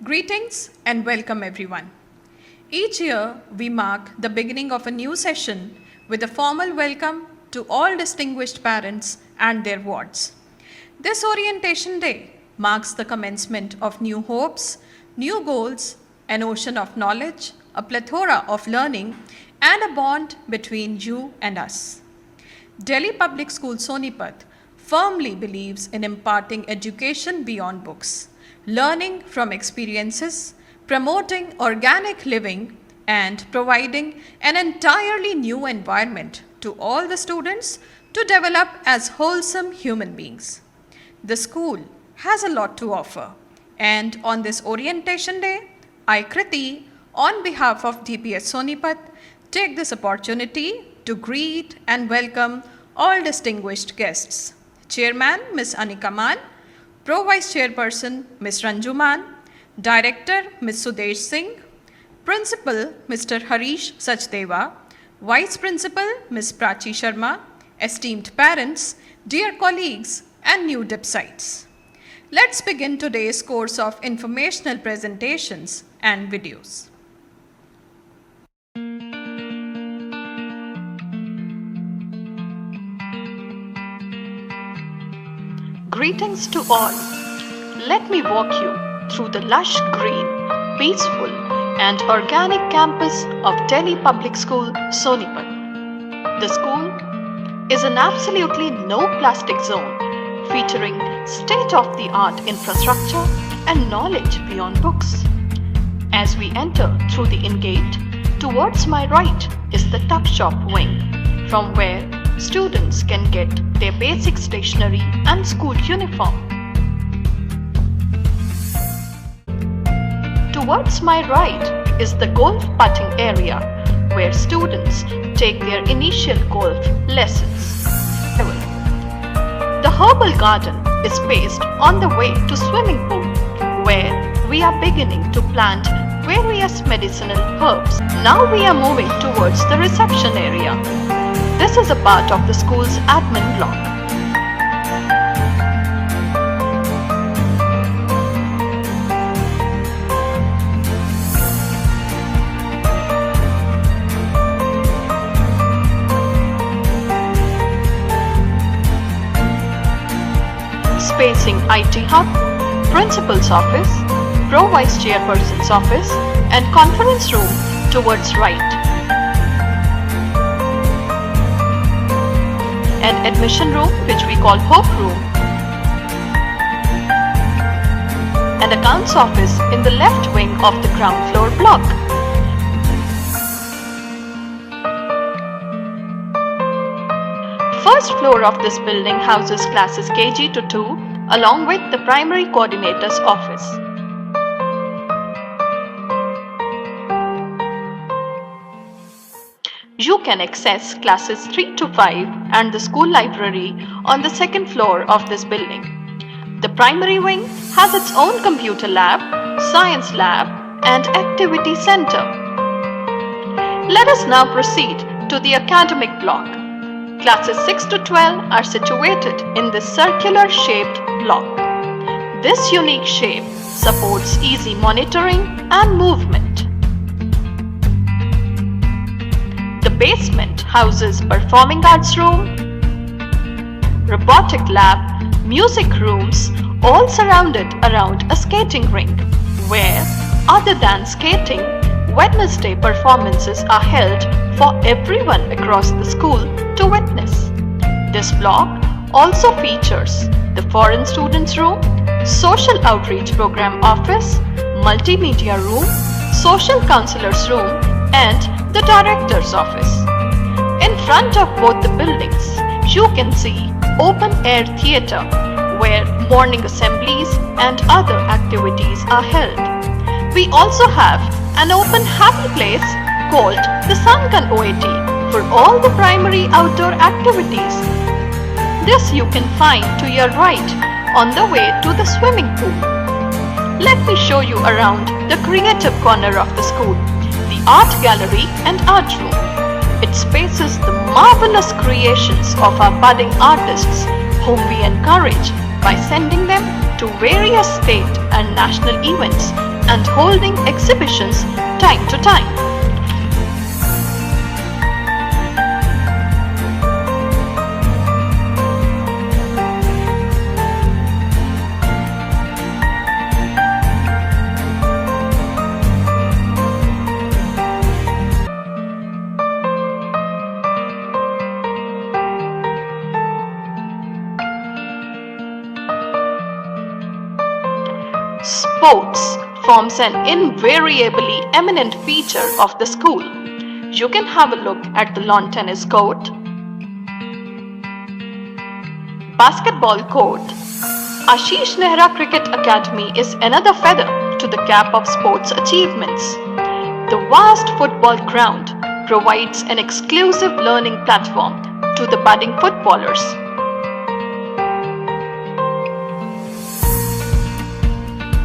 Greetings and welcome everyone. Each year we mark the beginning of a new session with a formal welcome to all distinguished parents and their wards. This Orientation Day marks the commencement of new hopes, new goals, an ocean of knowledge, a plethora of learning, and a bond between you and us. Delhi Public School Sonipat firmly believes in imparting education beyond books, learning from experiences, promoting organic living, and providing an entirely new environment to all the students to develop as wholesome human beings. The school has a lot to offer, and on this Orientation Day, I, Kriti, on behalf of DPS Sonipat, take this opportunity to greet and welcome all distinguished guests. Chairman Ms. Anika Man, Pro Vice Chairperson Ms. Ranju Man, Director Ms. Sudesh Singh, Principal Mr. Harish Sachdeva, Vice Principal Ms. Prachi Sharma, esteemed parents, dear colleagues, and new DIPSites. Let's begin today's course of informational presentations and videos. Greetings to all. Let me walk you through the lush green, peaceful and organic campus of Delhi Public School, Sonipat. The school is an absolutely no plastic zone featuring state-of-the-art infrastructure and knowledge beyond books. As we enter through the in-gate, towards my right is the tuck shop wing, from where students can get their basic stationery and school uniform. Towards my right is the golf putting area, where students take their initial golf lessons. The herbal garden is based on the way to swimming pool, where we are beginning to plant various medicinal herbs. Now we are moving towards the reception area. This is a part of the school's admin block. Spacing IT Hub, Principal's Office, Pro Vice Chairperson's Office, and Conference Room towards right. An admission room, which we call Hope Room, and accounts office in the left wing of the ground floor block. First floor of this building houses classes KG to 2 along with the primary coordinator's office. You can access classes 3 to 5 and the school library on the second floor of this building. The primary wing has its own computer lab, science lab, and activity center. Let us now proceed to the academic block. Classes 6 to 12 are situated in this circular shaped block. This unique shape supports easy monitoring and movement. The basement houses performing arts room, robotic lab, music rooms, all surrounded around a skating rink, where, other than skating, Wednesday performances are held for everyone across the school to witness. This block also features the Foreign Students Room, Social Outreach Program Office, Multimedia Room, Social Counselors Room, and the Director's Office. In front of both the buildings, you can see open air theatre, where morning assemblies and other activities are held. We also have an open happy place called the Sunkan OAT for all the primary outdoor activities. This you can find to your right on the way to the swimming pool. Let me show you around the creative corner of the school, the art gallery and art room. It spaces the marvelous creations of our budding artists, whom we encourage by sending them to various state and national events and holding exhibitions time to time. Sports forms an invariably eminent feature of the school. You can have a look at the lawn tennis court, basketball court. Ashish Nehra Cricket Academy is another feather to the cap of sports achievements. The vast football ground provides an exclusive learning platform to the budding footballers.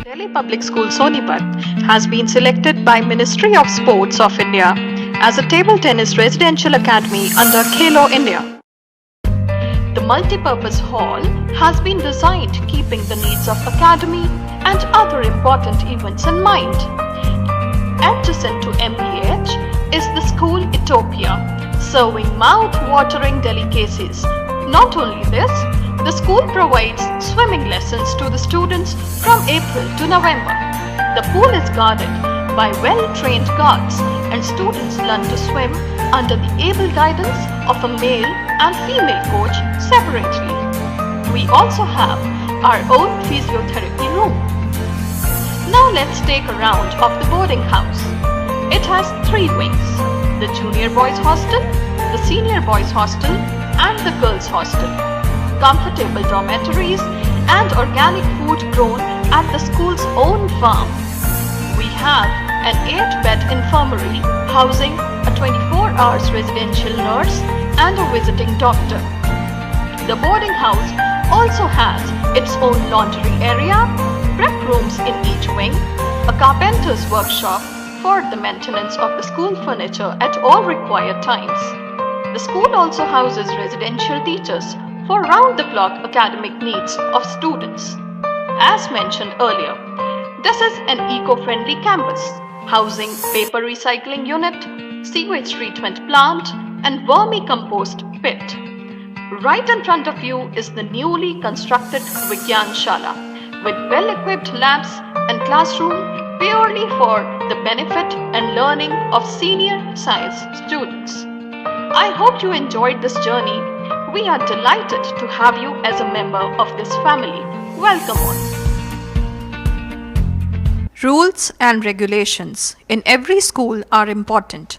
Delhi Public School Sonipat has been selected by Ministry of Sports of India as a table tennis residential academy under Khelo India. The multi-purpose hall has been designed keeping the needs of academy and other important events in mind. Adjacent to MPH is the school Ethiopia, serving mouth-watering delicacies. Not only this, the school provides swimming lessons to the students from April to November. The pool is guarded by well-trained guards and students learn to swim under the able guidance of a male and female coach separately. We also have our own physiotherapy room. Now let's take a round of the boarding house. It has 3 wings: the junior boys hostel, the senior boys hostel and the girls hostel. Comfortable dormitories and organic food grown at the school's own farm. We have an 8-bed infirmary housing a 24 hours residential nurse and a visiting doctor. The boarding house also has its own laundry area, prep rooms in each wing, a carpenter's workshop for the maintenance of the school furniture at all required times. The school also houses residential teachers for round-the-clock academic needs of students. As mentioned earlier, this is an eco-friendly campus housing paper recycling unit, sewage treatment plant and vermicompost pit. Right in front of you is the newly constructed Vigyan Shala with well-equipped labs and classroom purely for the benefit and learning of senior science students. I hope you enjoyed this journey. We are delighted to have you as a member of this family. Welcome on. Rules and regulations in every school are important.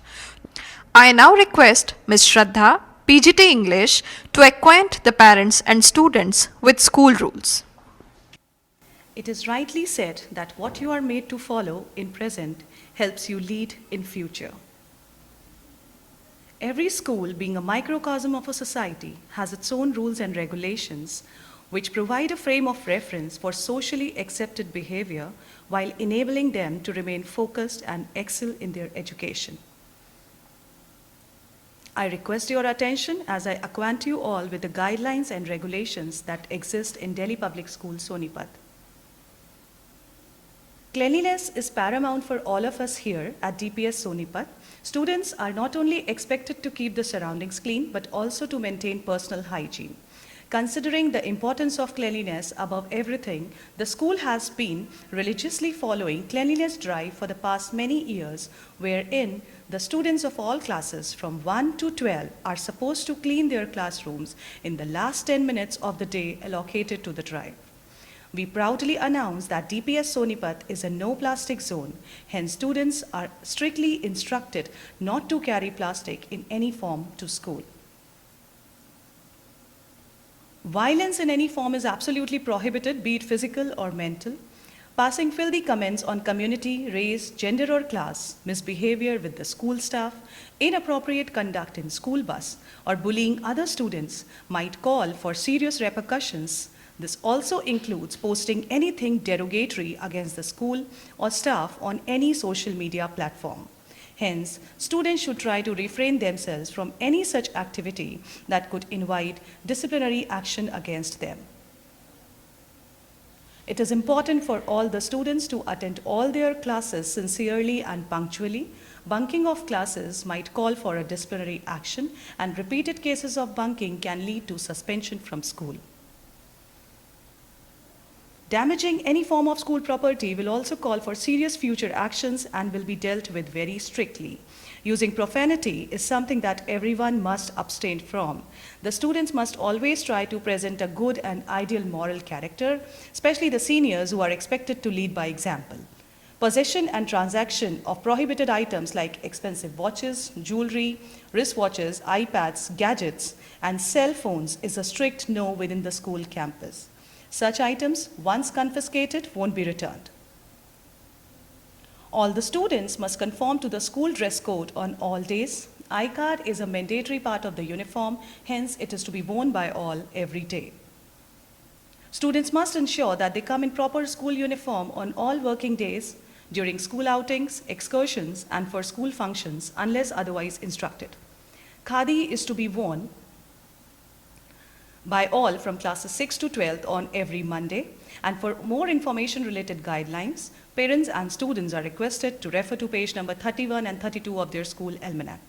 I now request Ms. Shraddha, PGT English, to acquaint the parents and students with school rules. It is rightly said that what you are made to follow in present helps you lead in future. Every school, being a microcosm of a society, has its own rules and regulations which provide a frame of reference for socially accepted behavior while enabling them to remain focused and excel in their education. I request your attention as I acquaint you all with the guidelines and regulations that exist in Delhi Public School, Sonipat. Cleanliness is paramount for all of us here at DPS Sonipat. Students are not only expected to keep the surroundings clean, but also to maintain personal hygiene. Considering the importance of cleanliness above everything, the school has been religiously following cleanliness drive for the past many years, wherein the students of all classes from 1 to 12 are supposed to clean their classrooms in the last 10 minutes of the day allocated to the drive. We proudly announce that DPS Sonipat is a no plastic zone, hence students are strictly instructed not to carry plastic in any form to school. Violence in any form is absolutely prohibited, be it physical or mental. Passing filthy comments on community, race, gender or class, misbehavior with the school staff, inappropriate conduct in school bus, or bullying other students might call for serious repercussions. This also includes posting anything derogatory against the school or staff on any social media platform. Hence, students should try to refrain themselves from any such activity that could invite disciplinary action against them. It is important for all the students to attend all their classes sincerely and punctually. Bunking of classes might call for a disciplinary action, and repeated cases of bunking can lead to suspension from school. Damaging any form of school property will also call for serious future actions and will be dealt with very strictly. Using profanity is something that everyone must abstain from. The students must always try to present a good and ideal moral character, especially the seniors who are expected to lead by example. Possession and transaction of prohibited items like expensive watches, jewelry, wristwatches, iPads, gadgets, and cell phones is a strict no within the school campus. Such items, once confiscated, won't be returned. All the students must conform to the school dress code on all days. I-card is a mandatory part of the uniform, hence it is to be worn by all every day. Students must ensure that they come in proper school uniform on all working days, during school outings, excursions, and for school functions, unless otherwise instructed. Khadi is to be worn by all from classes 6 to 12th on every Monday. And for more information related guidelines, parents and students are requested to refer to page number 31 and 32 of their school almanac.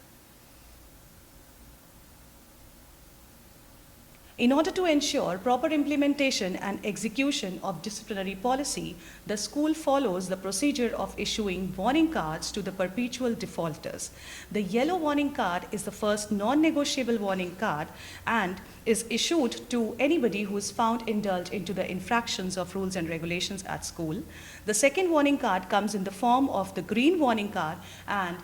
In order to ensure proper implementation and execution of disciplinary policy, the school follows the procedure of issuing warning cards to the perpetual defaulters. The yellow warning card is the first non-negotiable warning card and is issued to anybody who is found indulged into the infractions of rules and regulations at school. The second warning card comes in the form of the green warning card, and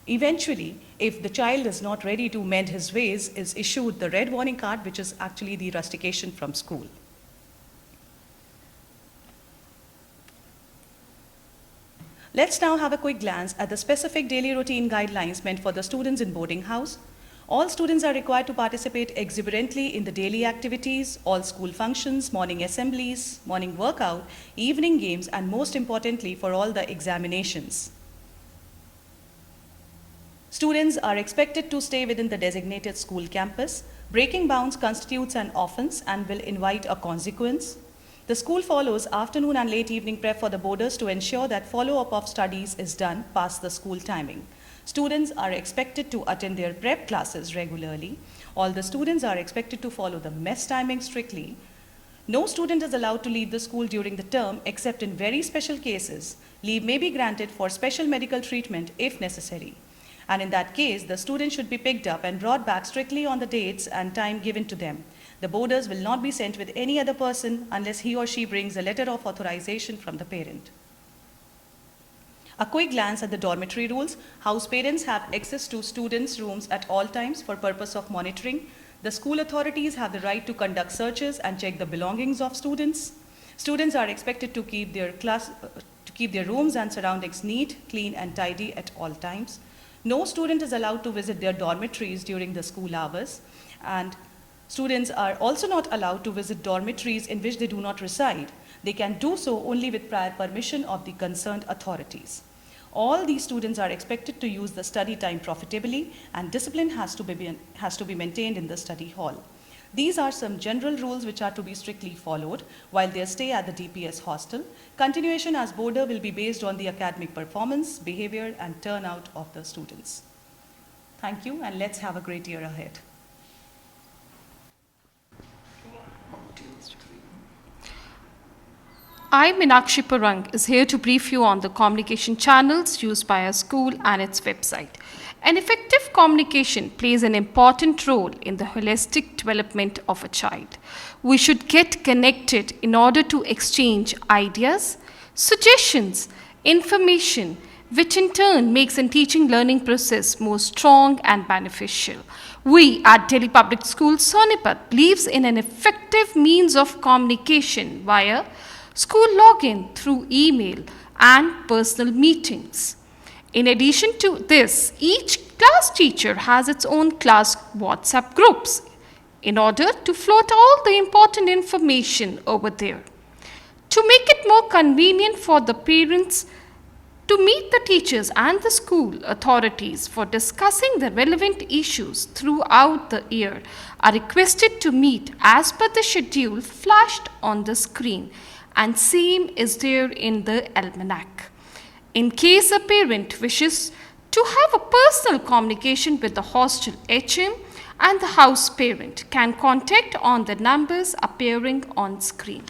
eventually, if the child is not ready to mend his ways, is issued the red warning card, which is actually the rustication from school. Let's now have a quick glance at the specific daily routine guidelines meant for the students in boarding house. All students are required to participate exuberantly in the daily activities, all school functions, morning assemblies, morning workout, evening games, and most importantly, for all the examinations. Students are expected to stay within the designated school campus. Breaking bounds constitutes an offense and will invite a consequence. The school follows afternoon and late evening prep for the boarders to ensure that follow-up of studies is done past the school timing. Students are expected to attend their prep classes regularly. All the students are expected to follow the mess timing strictly. No student is allowed to leave the school during the term except in very special cases. Leave may be granted for special medical treatment if necessary. And in that case, the student should be picked up and brought back strictly on the dates and time given to them. The boarders will not be sent with any other person unless he or she brings a letter of authorization from the parent. A quick glance at the dormitory rules. House parents have access to students' rooms at all times for purpose of monitoring. The school authorities have the right to conduct searches and check the belongings of students. Students are expected to keep their rooms and surroundings neat, clean, and tidy at all times. No student is allowed to visit their dormitories during the school hours, and students are also not allowed to visit dormitories in which they do not reside. They can do so only with prior permission of the concerned authorities. All these students are expected to use the study time profitably, and discipline has to be maintained in the study hall. These are some general rules which are to be strictly followed while they stay at the DPS hostel. Continuation as boarder will be based on the academic performance, behavior, and turnout of the students. Thank you, and let's have a great year ahead. I, Meenakshi Parang, is here to brief you on the communication channels used by our school and its website. An effective communication plays an important role in the holistic development of a child. We should get connected in order to exchange ideas, suggestions, information, which in turn makes a teaching learning process more strong and beneficial. We at Delhi Public Schools, Sonipat believes in an effective means of communication via school login through email and personal meetings. In addition to this, each class teacher has its own class WhatsApp groups in order to float all the important information over there. To make it more convenient for the parents to meet the teachers and the school authorities for discussing the relevant issues throughout the year, are requested to meet as per the schedule flashed on the screen and same is there in the almanac. In case a parent wishes to have a personal communication with the hostel HM, and the house parent can contact on the numbers appearing on screen.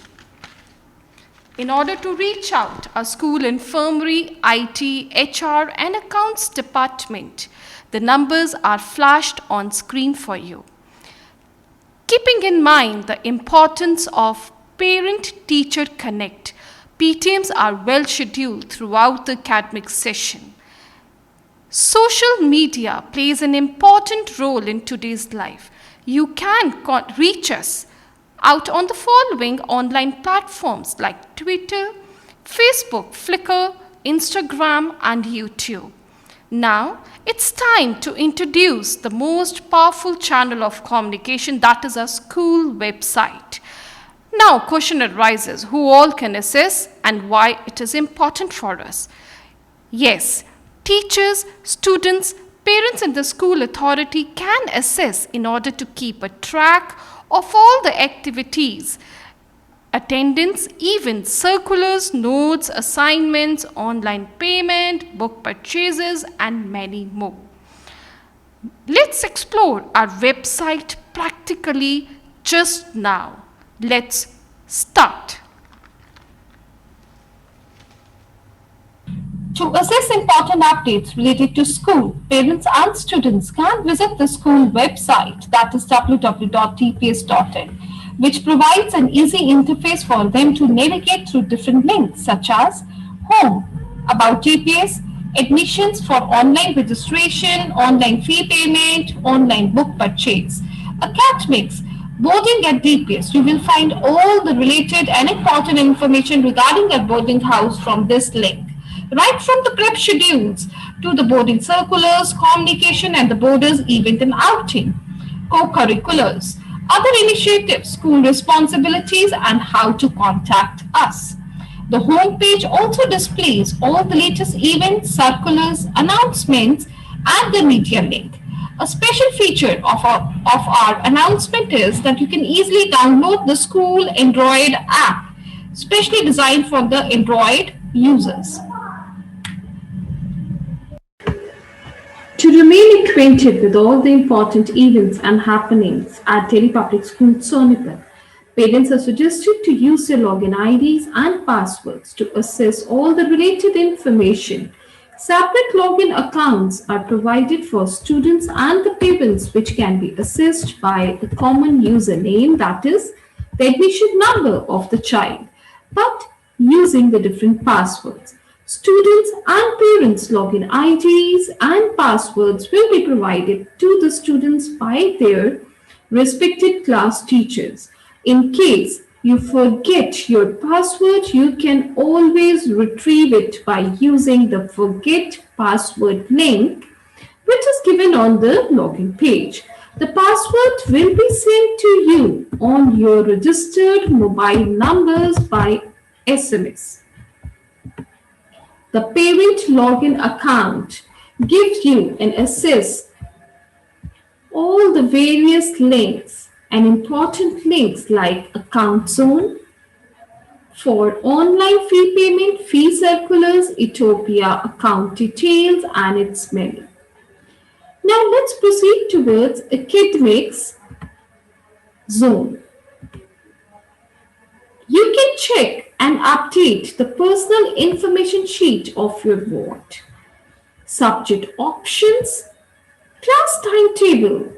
In order to reach out, our school infirmary, IT, HR, and accounts department, the numbers are flashed on screen for you. Keeping in mind the importance of parent-teacher connect, PTMs are well scheduled throughout the academic session. Social media plays an important role in today's life. You can reach us out on the following online platforms like Twitter, Facebook, Flickr, Instagram, and YouTube. Now, it's time to introduce the most powerful channel of communication, that is our school website. Now, question arises, who all can access and why it is important for us? Yes, teachers, students, parents and the school authority can assess in order to keep a track of all the activities, attendance, events, circulars, notes, assignments, online payment, book purchases, and many more. Let's explore our website practically just now. Let's start. To assess important updates related to school, parents and students can visit the school website, that is www.tps.in, which provides an easy interface for them to navigate through different links such as Home, About TPS, Admissions for online registration, online fee payment, online book purchase, Academics, Boarding at DPS. You will find all the related and important information regarding a boarding house from this link. Right from the prep schedules to the boarding circulars, communication and the boarders event and outing, co-curriculars, other initiatives, school responsibilities and how to contact us. The home page also displays all the latest events, circulars, announcements and the media link. A special feature of our announcement is that you can easily download the school Android app, specially designed for the Android users. To remain acquainted with all the important events and happenings at Delhi Public School Sonipat, parents are suggested to use their login IDs and passwords to access all the related information. Separate login accounts are provided for students and the parents, which can be accessed by the common username, that is, the admission number of the child, but using the different passwords. Students and parents' login IDs and passwords will be provided to the students by their respected class teachers. In case you forget your password, you can always retrieve it by using the Forget Password link, which is given on the login page. The password will be sent to you on your registered mobile numbers by SMS. The parent login account gives you an access all the various links and important links like account zone for online fee payment, fee circulars, Ethiopia account details and its menu. Now let's proceed towards academics zone. You can check and update the personal information sheet of your ward, subject options, class timetable,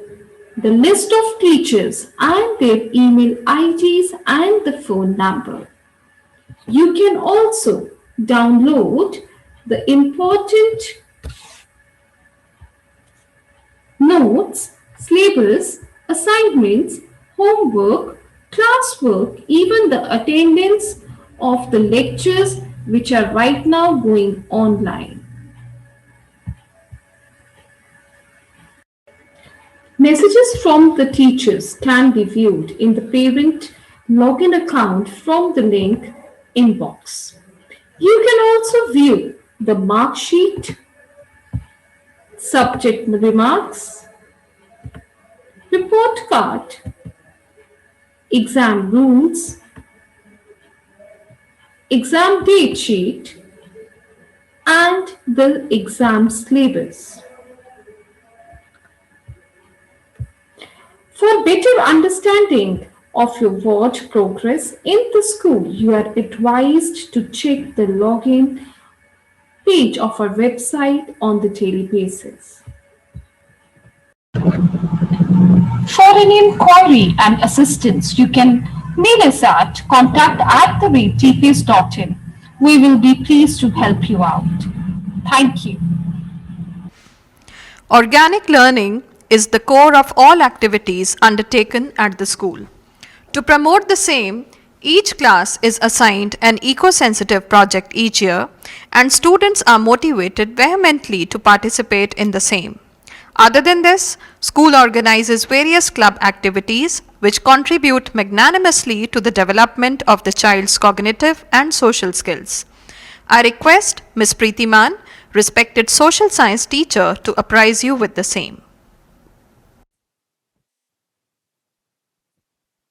the list of teachers and their email IDs and the phone number. You can also download the important notes, syllabus, assignments, homework, classwork, even the attendance of the lectures which are right now going online. Messages from the teachers can be viewed in the parent login account from the link inbox. You can also view the mark sheet, subject remarks, report card, exam rules, exam date sheet, and the exam syllabus. For better understanding of your work progress in the school, you are advised to check the login page of our website on the daily basis. For any inquiry and assistance, you can mail us at contact@tps.in. We will be pleased to help you out. Thank you. Organic learning is the core of all activities undertaken at the school. To promote the same, each class is assigned an eco-sensitive project each year, and students are motivated vehemently to participate in the same. Other than this, school organizes various club activities which contribute magnanimously to the development of the child's cognitive and social skills. I request Ms. Preeti Man, respected social science teacher, to apprise you with the same.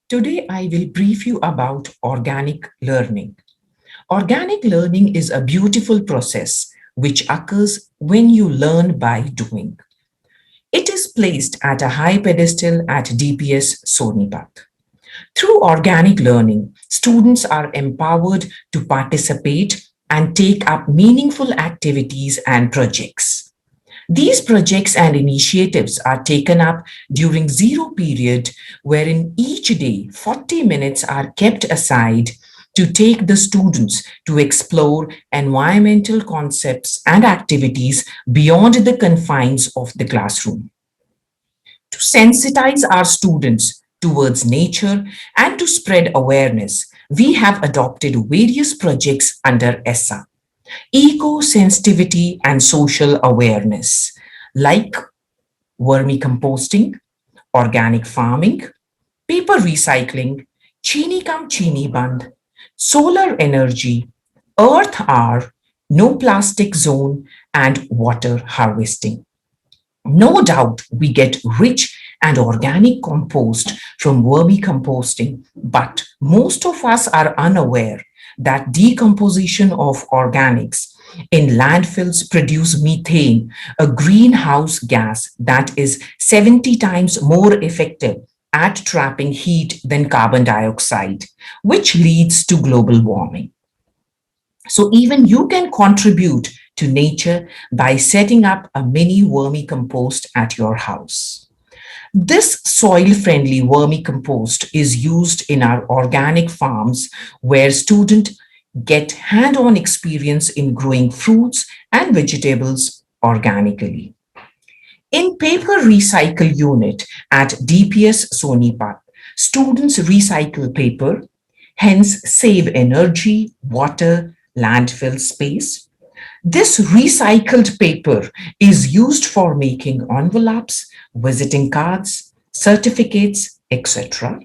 Today, I will brief you about organic learning. Organic learning is a beautiful process which occurs when you learn by doing. It is placed at a high pedestal at DPS Sonipat. Through organic learning, students are empowered to participate and take up meaningful activities and projects. These projects and initiatives are taken up during zero period, wherein each day 40 minutes are kept aside to take the students to explore environmental concepts and activities beyond the confines of the classroom. To sensitize our students towards nature and to spread awareness, we have adopted various projects under ESSA, eco-sensitivity and social awareness, like vermicomposting, organic farming, paper recycling, Chini Kam Chini Band, solar energy, earth hour, no plastic zone, and water harvesting. No doubt we get rich and organic compost from vermicomposting, but most of us are unaware that decomposition of organics in landfills produce methane, a greenhouse gas that is 70 times more effective at trapping heat than carbon dioxide, which leads to global warming. So even you can contribute to nature by setting up a mini vermicompost at your house. This soil-friendly vermicompost is used in our organic farms where students get hand-on experience in growing fruits and vegetables organically. In paper recycle unit at DPS Sonipat, students recycle paper, hence save energy, water, landfill space. This recycled paper is used for making envelopes, visiting cards, certificates, etc.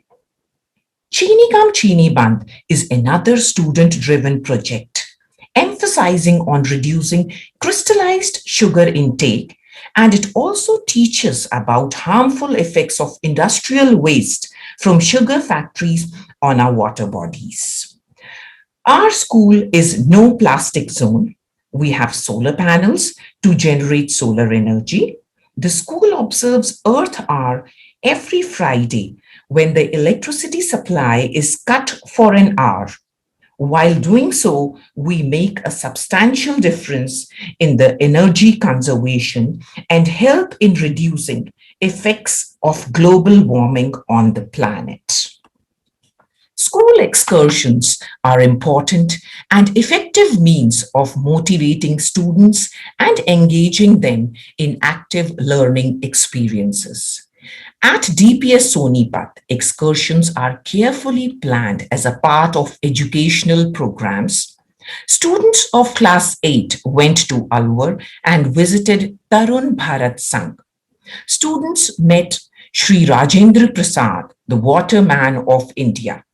Chini Kam Chini Band is another student-driven project emphasizing on reducing crystallized sugar intake, and it also teaches about harmful effects of industrial waste from sugar factories on our water bodies. Our school is no plastic zone. We have solar panels to generate solar energy. The school observes Earth Hour every Friday when the electricity supply is cut for an hour. While doing so, we make a substantial difference in the energy conservation and help in reducing effects of global warming on the planet. School excursions are important and effective means of motivating students and engaging them in active learning experiences. At DPS Sonipat, excursions are carefully planned as a part of educational programs. Students of class 8 went to Alwar and visited Tarun Bharat Sangh. Students met Sri Rajendra Prasad, the waterman of India,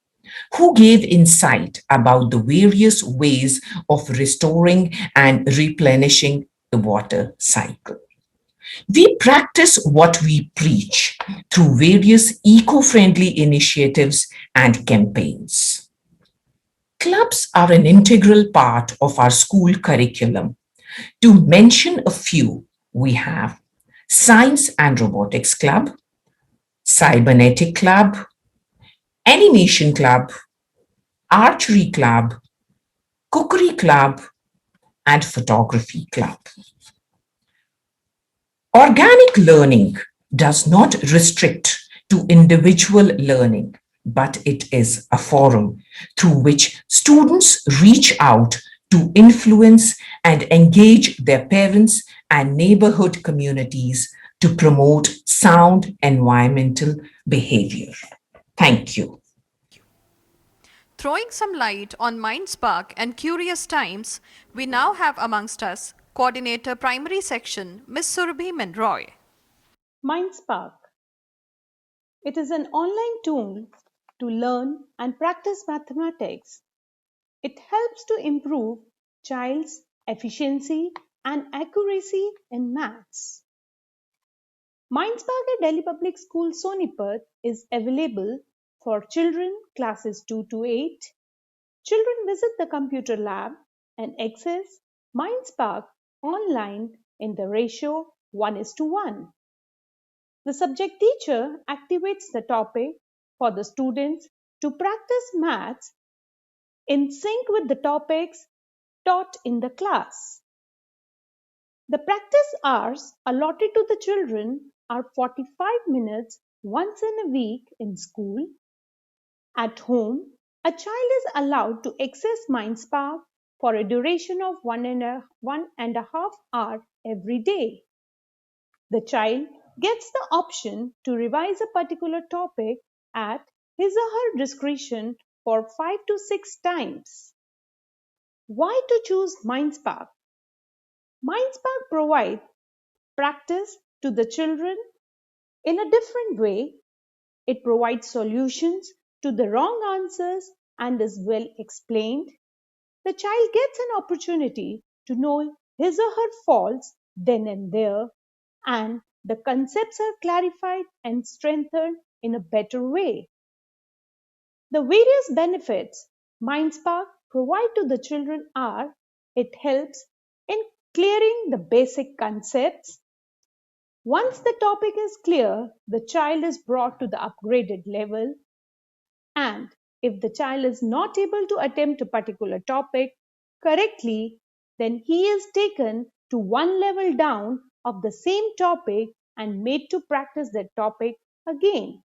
who gave insight about the various ways of restoring and replenishing the water cycle. We practice what we preach through various eco-friendly initiatives and campaigns. Clubs are an integral part of our school curriculum. To mention a few, we have Science and Robotics Club, Cybernetic Club, Animation Club, Archery Club, Cookery Club, and Photography Club. Organic learning does not restrict to individual learning, but it is a forum through which students reach out to influence and engage their parents and neighborhood communities to promote sound environmental behavior. Thank you. Throwing some light on MindSpark and Curious Times, we now have amongst us Coordinator Primary Section, Ms. Surabhi Menroy. MindSpark. It is an online tool to learn and practice mathematics. It helps to improve child's efficiency and accuracy in maths. MindSpark at Delhi Public School Sonipat is available for children classes 2 to 8. Children visit the computer lab and access MindSpark online in the ratio 1:1. The subject teacher activates the topic for the students to practice maths in sync with the topics taught in the class. The practice hours allotted to the children are 45 minutes once in a week in school. At home, a child is allowed to access MindSpark for a duration of 1.5 hours every day. The child gets the option to revise a particular topic at his or her discretion for 5 to 6 times. Why to choose MindSpark? MindSpark provides practice to the children in a different way. It provides solutions to the wrong answers and is well explained. The child gets an opportunity to know his or her faults then and there, and the concepts are clarified and strengthened in a better way. The various benefits MindSpark provide to the children are: it helps in clearing the basic concepts. Once the topic is clear, the child is brought to the upgraded level, and if the child is not able to attempt a particular topic correctly, then he is taken to one level down of the same topic and made to practice that topic again.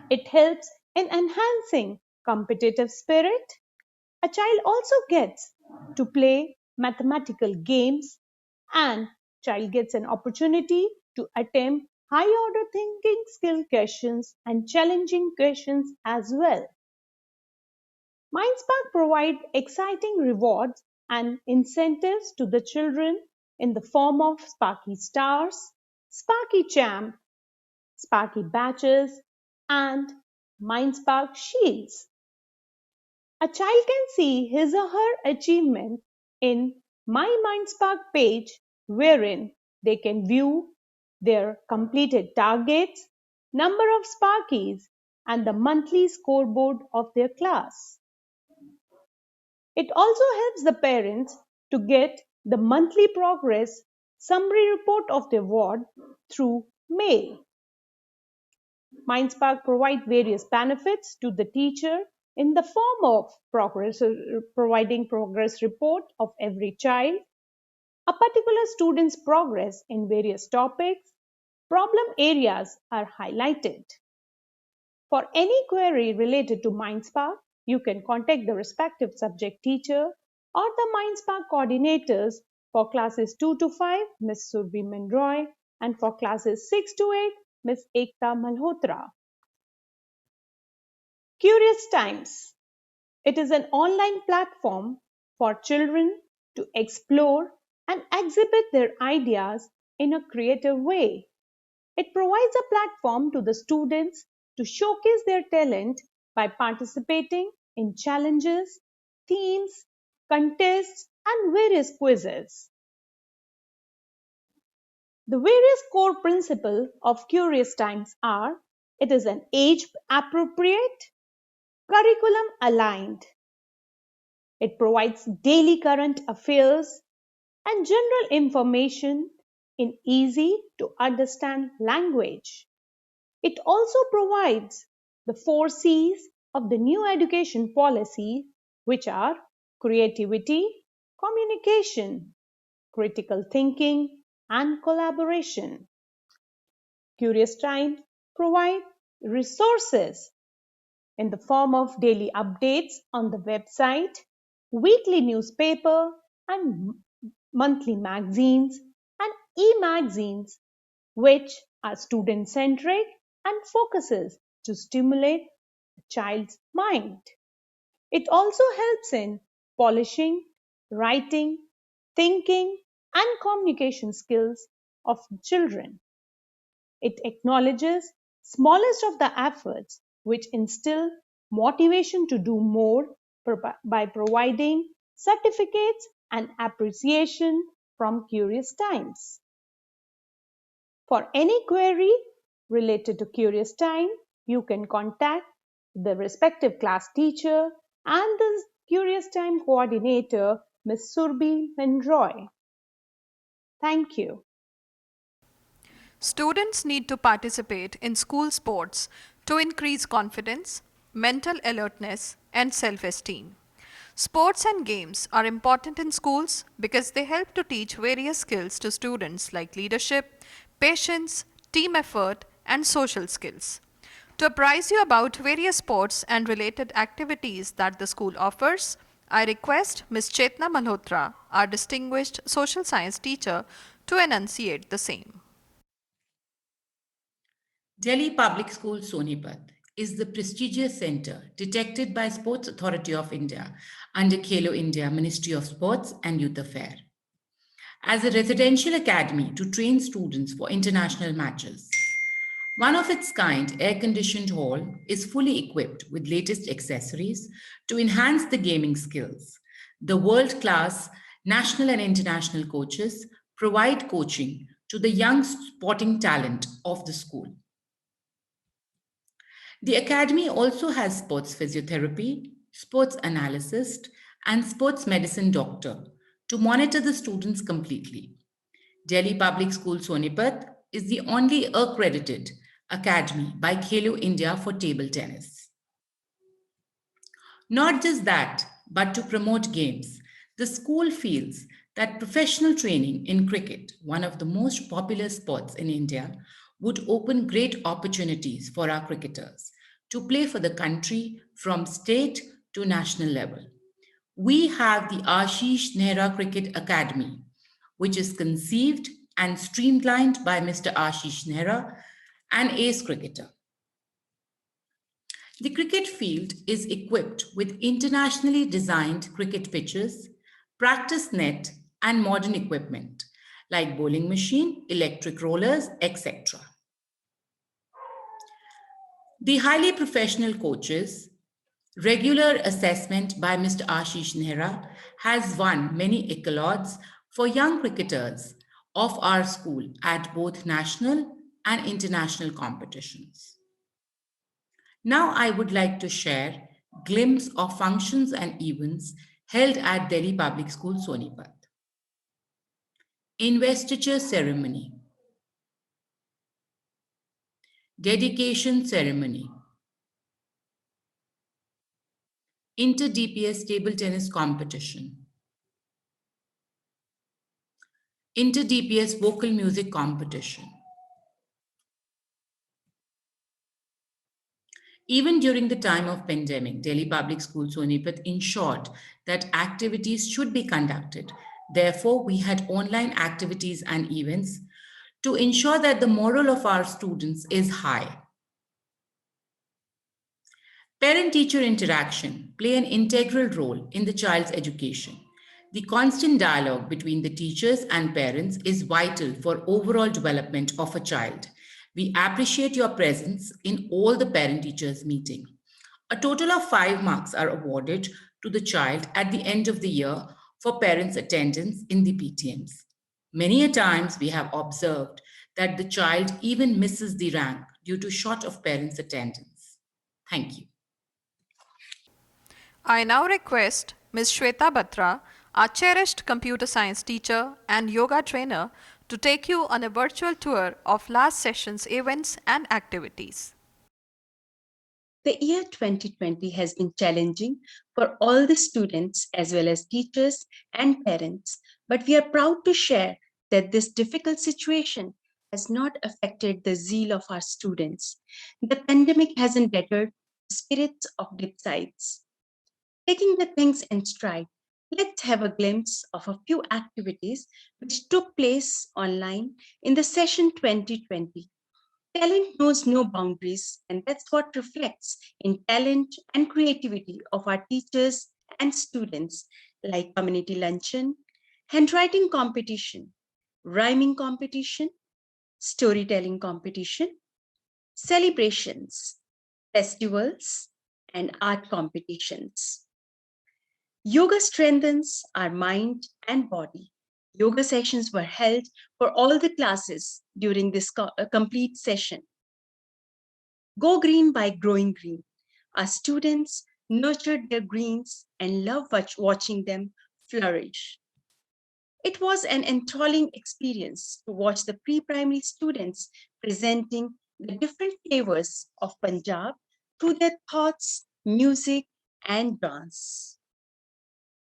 It helps in enhancing competitive spirit. A child also gets to play mathematical games, and child gets an opportunity to attempt high order thinking skill questions and challenging questions as well. MindSpark provides exciting rewards and incentives to the children in the form of Sparky Stars, Sparky Champ, Sparky Badges, and MindSpark Shields. A child can see his or her achievement in My MindSpark page, wherein they can view their completed targets, number of Sparkies, and the monthly scoreboard of their class. It also helps the parents to get the monthly progress summary report of their ward through mail. MindSpark provides various benefits to the teacher in the form of providing progress report of every child, a particular student's progress in various topics, problem areas are highlighted. For any query related to MindSpark, you can contact the respective subject teacher or the MindSpark coordinators for classes 2 to 5, Ms. Surbi Menroy, and for classes 6 to 8, Ms. Ekta Malhotra. Curious Times. It is an online platform for children to explore and exhibit their ideas in a creative way. It provides a platform to the students to showcase their talent by participating in challenges, themes, contests, and various quizzes. The various core principles of Curious Times are: it is an age appropriate, curriculum aligned, It provides daily current affairs and general information in easy to understand language. It also provides the 4 C's of the new education policy, which are creativity, communication, critical thinking, and collaboration. Curious Times provide resources in the form of daily updates on the website, weekly newspaper, and monthly magazines and e-magazines, which are student centric and focuses to stimulate a child's mind. It also helps in polishing writing, thinking, and communication skills of children. It acknowledges smallest of the efforts which instill motivation to do more by providing certificates and appreciation from Curious Times. For any query related to Curious Time, you can contact the respective class teacher and the Curious Time coordinator, Ms. Surbi Mendroy. Thank you. Students need to participate in school sports to increase confidence, mental alertness, and self esteem. Sports and games are important in schools because they help to teach various skills to students like leadership, patience, team effort, and social skills. To apprise you about various sports and related activities that the school offers, I request Ms. Chetna Malhotra, our distinguished social science teacher, to enunciate the same. Delhi Public School Sonipat is the prestigious center detected by Sports Authority of India under Khelo India Ministry of Sports and Youth Affairs as a residential academy to train students for international matches. One of its kind air-conditioned hall is fully equipped with latest accessories to enhance the gaming skills. The world-class national and international coaches provide coaching to the young sporting talent of the school. The Academy also has sports physiotherapy, sports analyst, and sports medicine doctor to monitor the students completely. Delhi Public School Sonipat is the only accredited academy by Khelo India for table tennis. Not just that, but to promote games, the school feels that professional training in cricket, one of the most popular sports in India, would open great opportunities for our cricketers to play for the country from state to national level. We have the Ashish Nehra Cricket Academy, which is conceived and streamlined by Mr. Ashish Nehra, an ace cricketer. The cricket field is equipped with internationally designed cricket pitches, practice net, and modern equipment like bowling machine, electric rollers, etc. The highly professional coaches, regular assessment by Mr. Ashish Nehra has won many accolades for young cricketers of our school at both national and international competitions. Now I would like to share glimpse of functions and events held at Delhi Public School Sonipat. Investiture ceremony, dedication ceremony, inter-DPS table tennis competition, inter-DPS vocal music competition. Even during the time of pandemic, Delhi Public School Sonipat ensured that activities should be conducted. Therefore, we had online activities and events to ensure that the morale of our students is high. Parent-teacher interaction play an integral role in the child's education. The constant dialogue between the teachers and parents is vital for overall development of a child. We appreciate your presence in all the parent-teachers meeting. A total of 5 marks are awarded to the child at the end of the year for parents' attendance in the PTMs. Many a times we have observed that the child even misses the rank due to short of parents' attendance. Thank you. I now request Ms. Shweta Batra, our cherished computer science teacher and yoga trainer, to take you on a virtual tour of last session's events and activities. The year 2020 has been challenging for all the students as well as teachers and parents, but we are proud to share that this difficult situation has not affected the zeal of our students. The pandemic hasn't deterred the spirits of DeepSides. Taking the things in stride, let's have a glimpse of a few activities which took place online in the session 2020. Talent knows no boundaries, and that's what reflects in talent and creativity of our teachers and students, like community luncheon, handwriting competition, rhyming competition, storytelling competition, celebrations, festivals, and art competitions. Yoga strengthens our mind and body. Yoga sessions were held for all the classes during this complete session. Go green by growing green. Our students nurtured their greens and love watching them flourish. It was an enthralling experience to watch the pre-primary students presenting the different flavors of Punjab through their thoughts, music, and dance.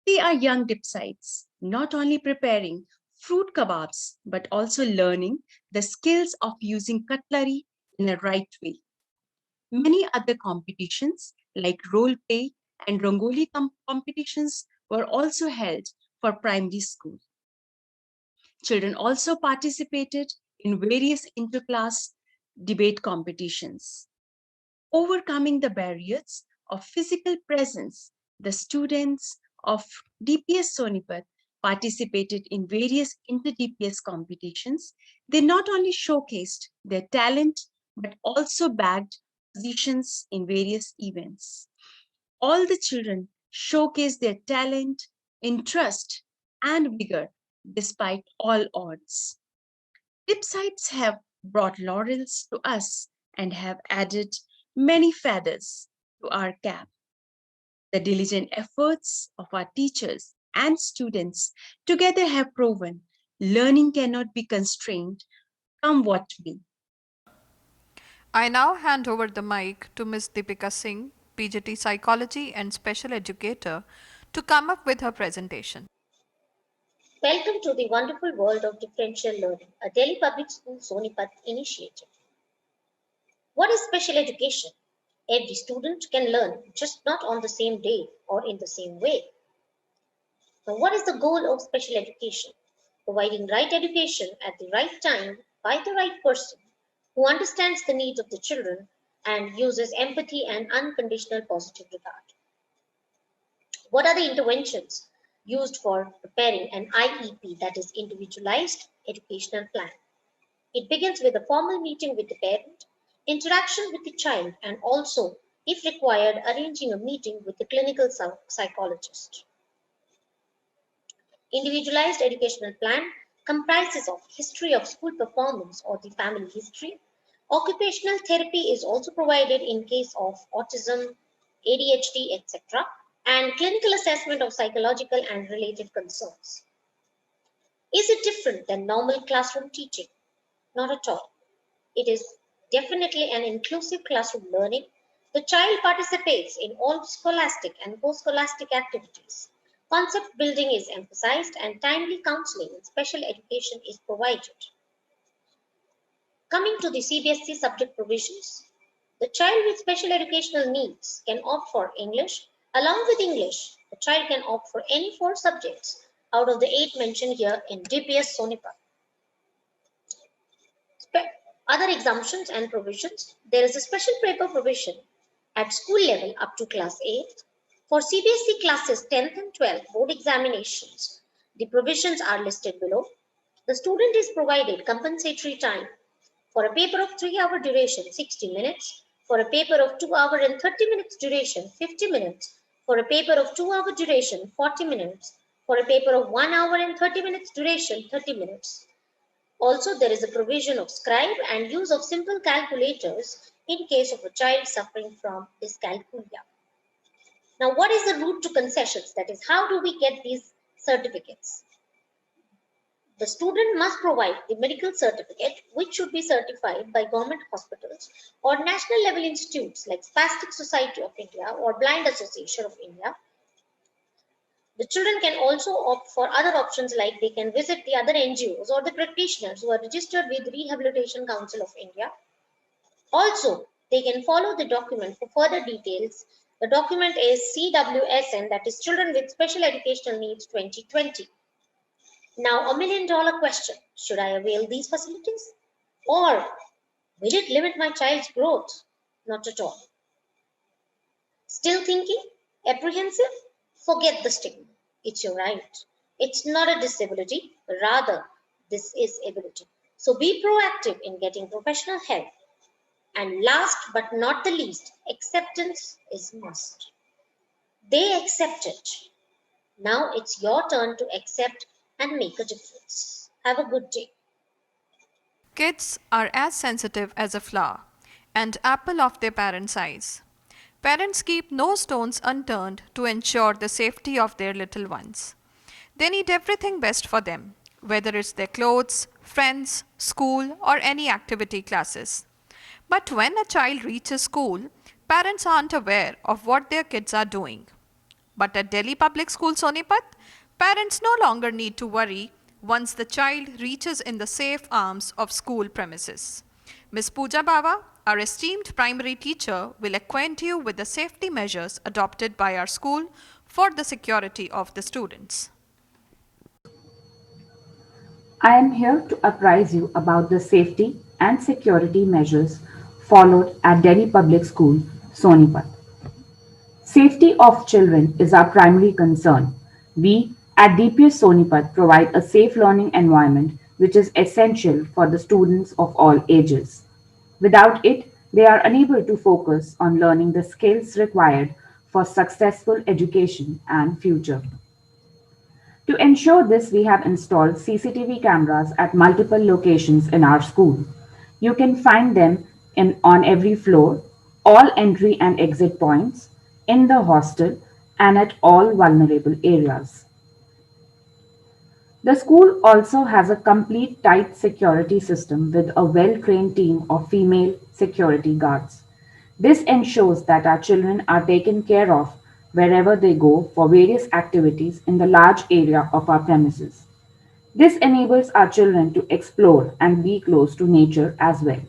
They are young dipsites, not only preparing fruit kebabs, but also learning the skills of using cutlery in a right way. Many other competitions like role play and Rangoli competitions were also held for primary school. Children also participated in various interclass debate competitions. Overcoming the barriers of physical presence, the students of DPS Sonipat participated in various inter-DPS competitions. They not only showcased their talent, but also bagged positions in various events. All the children showcased their talent, interest, and vigor despite all odds. Dipsites have brought laurels to us and have added many feathers to our cap. The diligent efforts of our teachers and students together have proven learning cannot be constrained, come what may. I now hand over the mic to Ms. Deepika Singh, PGT Psychology and Special Educator, to come up with her presentation. Welcome to the wonderful world of differential learning, a Delhi Public School Sonipat initiative. What is special education? Every student can learn, just not on the same day or in the same way. Now, what is the goal of special education? Providing right education at the right time by the right person who understands the needs of the children and uses empathy and unconditional positive regard. What are the interventions used for preparing an IEP, that is individualized educational plan? It begins with a formal meeting with the parent, interaction with the child, and also, if required, arranging a meeting with the clinical psychologist. Individualized educational plan comprises of history of school performance or the family history. Occupational therapy is also provided in case of autism, ADHD, etc., and clinical assessment of psychological and related concerns. Is it different than normal classroom teaching? Not at all. It is definitely an inclusive classroom learning. The child participates in all scholastic and post-scholastic activities. Concept building is emphasized and timely counseling in special education is provided. Coming to the CBSE subject provisions, the child with special educational needs can opt for English. Along with English, the child can opt for any 4 subjects out of the 8 mentioned here in DPS Sonipat. Other exemptions and provisions, there is a special paper provision at school level up to class 8. For CBSE classes 10th and 12th board examinations, the provisions are listed below. The student is provided compensatory time for a paper of 3-hour duration, 60 minutes, for a paper of 2-hour and 30 minutes duration, 50 minutes, for a paper of 2-hour duration, 40 minutes, for a paper of 1 hour and 30 minutes duration, 30 minutes. Also, there is a provision of scribe and use of simple calculators in case of a child suffering from dyscalculia. Now, what is the route to concessions? That is, how do we get these certificates? The student must provide the medical certificate, which should be certified by government hospitals or national level institutes like Spastic Society of India or Blind Association of India. The children can also opt for other options like they can visit the other NGOs or the practitioners who are registered with Rehabilitation Council of India. Also, they can follow the document for further details. The document is CWSN, that is Children with Special Educational Needs 2020. Now, $1 million question: should I avail these facilities? Or will it limit my child's growth? Not at all. Still thinking? Apprehensive? Forget the stigma. It's your right. It's not a disability, rather, this is ability. So be proactive in getting professional help. And last but not the least, acceptance is must. They accept it. Now it's your turn to accept and make a difference. Have a good day. Kids are as sensitive as a flower and apple of their parents' eyes. Parents keep no stones unturned to ensure the safety of their little ones. They need everything best for them, whether it's their clothes, friends, school, or any activity classes. But when a child reaches school, parents aren't aware of what their kids are doing. But at Delhi Public School Sonipat, parents no longer need to worry once the child reaches in the safe arms of school premises. Ms. Pooja Bawa, our esteemed primary teacher, will acquaint you with the safety measures adopted by our school for the security of the students. I am here to apprise you about the safety and security measures followed at Delhi Public School, Sonipat. Safety of children is our primary concern. We at DPS Sonipat provide a safe learning environment which is essential for the students of all ages. Without it, they are unable to focus on learning the skills required for successful education and future. To ensure this, we have installed CCTV cameras at multiple locations in our school. You can find them on every floor, all entry and exit points, in the hostel, and at all vulnerable areas. The school also has a complete tight security system with a well trained team of female security guards. This ensures that our children are taken care of wherever they go for various activities in the large area of our premises. This enables our children to explore and be close to nature as well.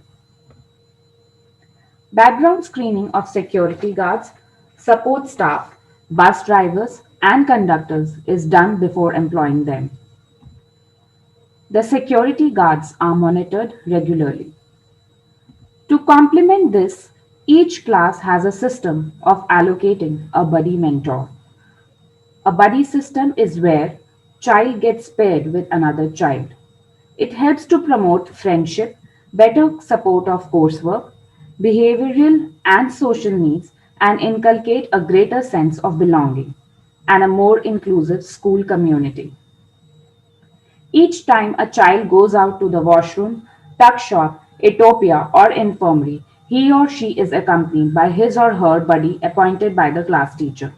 Background screening of security guards, support staff, bus drivers, and conductors is done before employing them. The security guards are monitored regularly. To complement this, each class has a system of allocating a buddy mentor. A buddy system is where child gets paired with another child. It helps to promote friendship, better support of coursework, behavioral and social needs, and inculcate a greater sense of belonging and a more inclusive school community. Each time a child goes out to the washroom, tuck shop, Ethiopia, or infirmary, he or she is accompanied by his or her buddy appointed by the class teacher.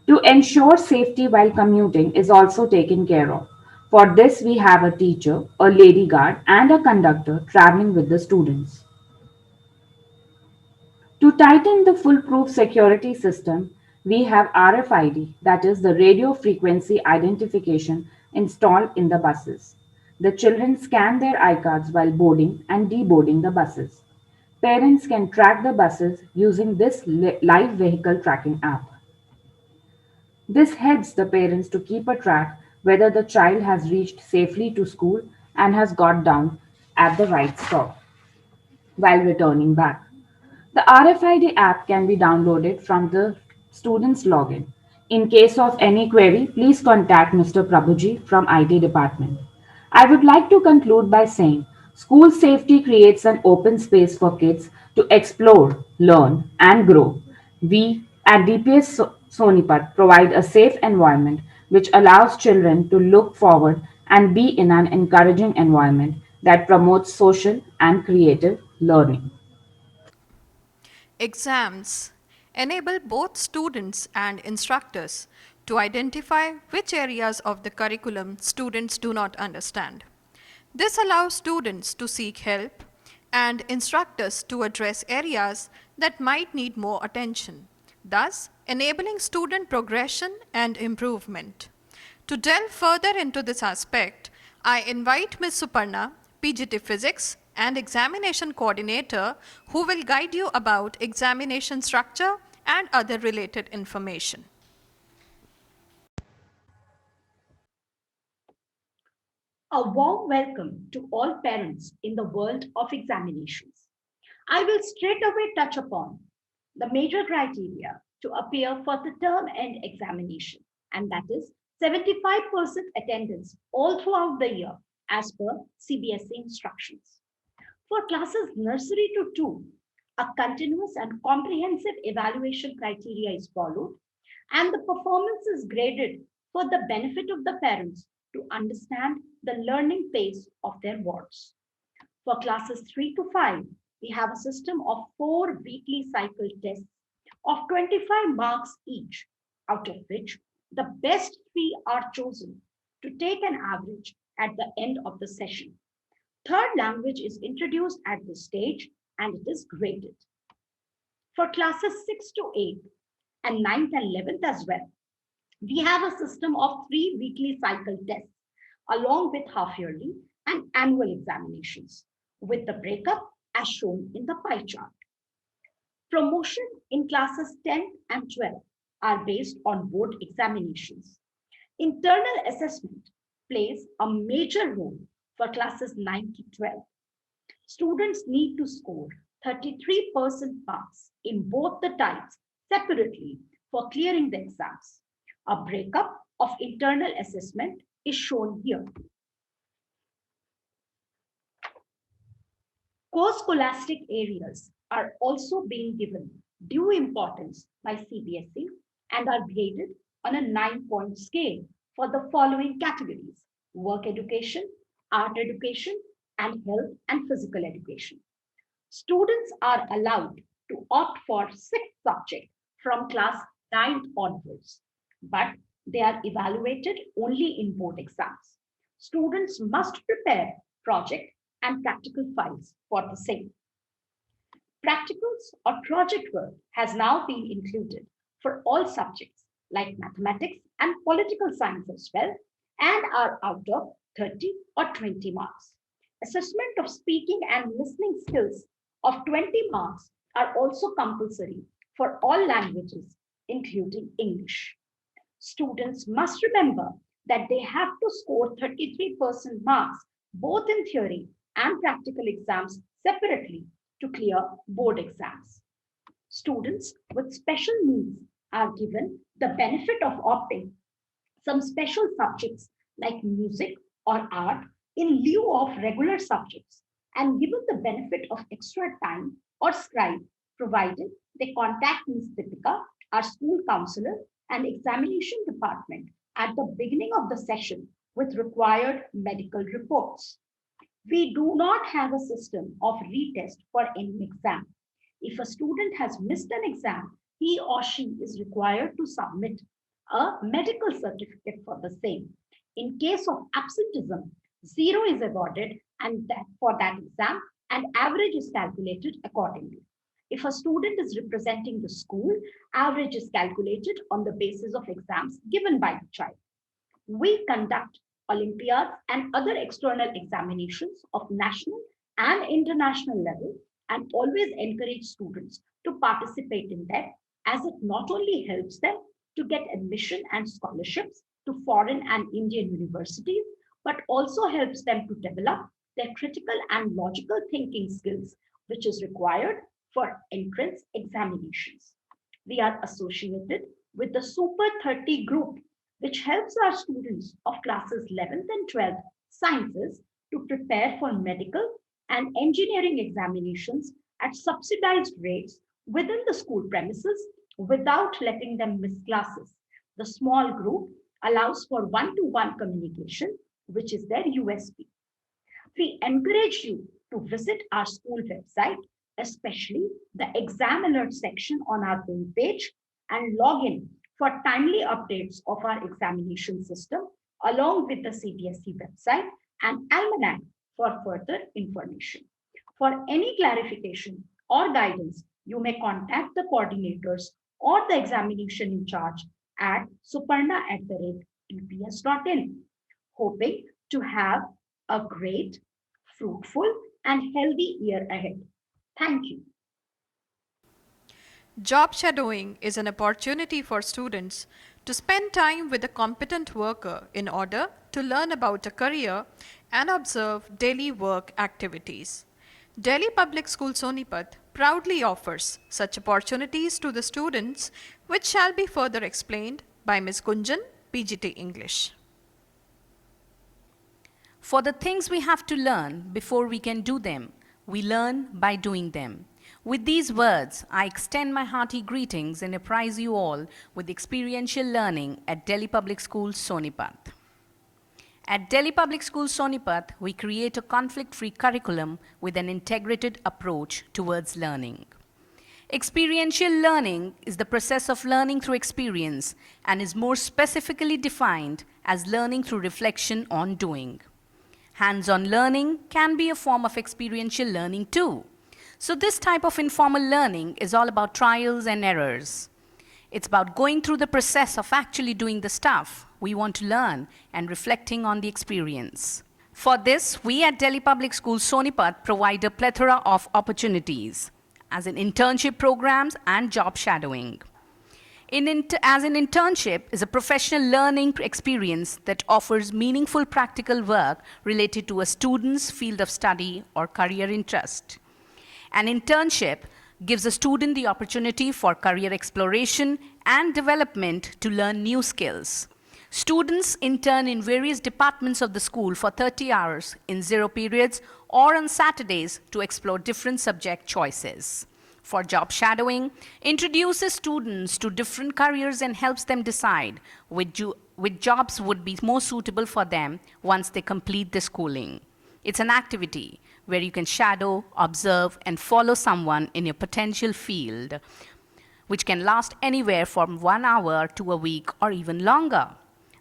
To ensure safety while commuting is also taken care of. For this, we have a teacher, a lady guard, and a conductor traveling with the students. To tighten the foolproof security system, we have RFID, that is the radio frequency identification, installed in the buses. The children scan their iCards while boarding and deboarding the buses. Parents can track the buses using this live vehicle tracking app. This helps the parents to keep a track whether the child has reached safely to school and has got down at the right stop while returning back. The RFID app can be downloaded from the student's login. In case of any query, please contact Mr. Prabhuji from IT department. I would like to conclude by saying school safety creates an open space for kids to explore, learn, and grow. We at DPS Sonipat provide a safe environment which allows children to look forward and be in an encouraging environment that promotes social and creative learning. Exams. enable both students and instructors to identify which areas of the curriculum students do not understand. This allows students to seek help and instructors to address areas that might need more attention, thus enabling student progression and improvement. To delve further into this aspect, I invite Ms. Suparna, PGT Physics and Examination Coordinator, who will guide you about examination structure and other related information. A warm welcome to all parents in the world of examinations. I will straight away touch upon the major criteria to appear for the term end examination, and that is 75% attendance all throughout the year as per CBSE instructions. For classes nursery to 2, a continuous and comprehensive evaluation criteria is followed, and the performance is graded for the benefit of the parents to understand the learning pace of their wards. For classes 3 to 5, we have a system of 4 weekly cycle tests of 25 marks each, out of which the best 3 are chosen to take an average at the end of the session. Third language is introduced at this stage and it is graded. For classes 6 to 8 and 9th and 11th as well, we have a system of 3 weekly cycle tests along with half-yearly and annual examinations with the breakup as shown in the pie chart. Promotion in classes 10 and 12 are based on board examinations. Internal assessment plays a major role for classes 9 to 12. Students need to score 33% marks in both the types separately for clearing the exams. A breakup of internal assessment is shown here. Core scholastic areas are also being given due importance by CBSE and are graded on a 9-point scale for the following categories: work education, art education, and health and physical education. Students are allowed to opt for 6 subjects from class 9 onwards, but they are evaluated only in board exams. Students must prepare project and practical files for the same. Practicals or project work has now been included for all subjects like mathematics and political science as well, and are out of 30 or 20 marks. Assessment of speaking and listening skills of 20 marks are also compulsory for all languages, including English. Students must remember that they have to score 33% marks both in theory and practical exams separately to clear board exams. Students with special needs are given the benefit of opting some special subjects like music or art in lieu of regular subjects and given the benefit of extra time or scribe provided they contact Ms. Deepika, our school counselor and examination department at the beginning of the session with required medical reports. We do not have a system of retest for any exam. If a student has missed an exam, he or she is required to submit a medical certificate for the same. In case of absenteeism, 0 is awarded and for that exam, and average is calculated accordingly. If a student is representing the school, average is calculated on the basis of exams given by the child. We conduct Olympiads and other external examinations of national and international level and always encourage students to participate in them, as it not only helps them to get admission and scholarships to foreign and Indian universities, but also helps them to develop their critical and logical thinking skills, which is required for entrance examinations. We are associated with the Super 30 group, which helps our students of classes 11th and 12th sciences to prepare for medical and engineering examinations at subsidized rates within the school premises without letting them miss classes. The small group allows for one-to-one communication, which is their USP. We encourage you to visit our school website especially the examiner section on our homepage, and log in for timely updates of our examination system along with the CBSE website and almanac for further information. For any clarification or guidance, you may contact the coordinators or the examination in charge at suparna@dps.in. Hoping to have a great, fruitful, and healthy year ahead. Thank you. Job shadowing is an opportunity for students to spend time with a competent worker in order to learn about a career and observe daily work activities. Delhi Public School Sonipat proudly offers such opportunities to the students, which shall be further explained by Ms. Gunjan, PGT English. For the things we have to learn before we can do them, we learn by doing them. With these words, I extend my hearty greetings and apprise you all with experiential learning at Delhi Public School, Sonipat. At Delhi Public School, Sonipat, we create a conflict-free curriculum with an integrated approach towards learning. Experiential learning is the process of learning through experience and is more specifically defined as learning through reflection on doing. Hands-on learning can be a form of experiential learning too. So this type of informal learning is all about trials and errors. It's about going through the process of actually doing the stuff we want to learn and reflecting on the experience. For this, we at Delhi Public School Sonipat provide a plethora of opportunities, as in internship programs and job shadowing. As an internship is a professional learning experience that offers meaningful practical work related to a student's field of study or career interest. An internship gives a student the opportunity for career exploration and development to learn new skills. Students intern in various departments of the school for 30 hours in 0 periods or on Saturdays to explore different subject choices. For job shadowing, introduces students to different careers and helps them decide which jobs would be more suitable for them once they complete the schooling. It's an activity where you can shadow, observe, and follow someone in your potential field, which can last anywhere from 1 hour to a week or even longer.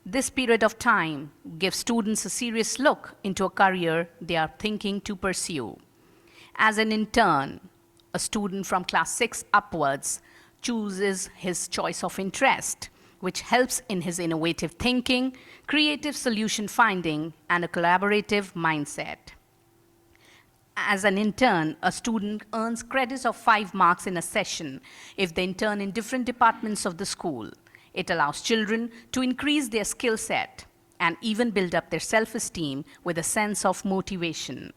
This period of time gives students a serious look into a career they are thinking to pursue. As an intern, a student from class 6 upwards chooses his choice of interest, which helps in his innovative thinking, creative solution finding, and a collaborative mindset. As an intern, a student earns credits of 5 marks in a session if they intern in different departments of the school. It allows children to increase their skill set and even build up their self-esteem with a sense of motivation.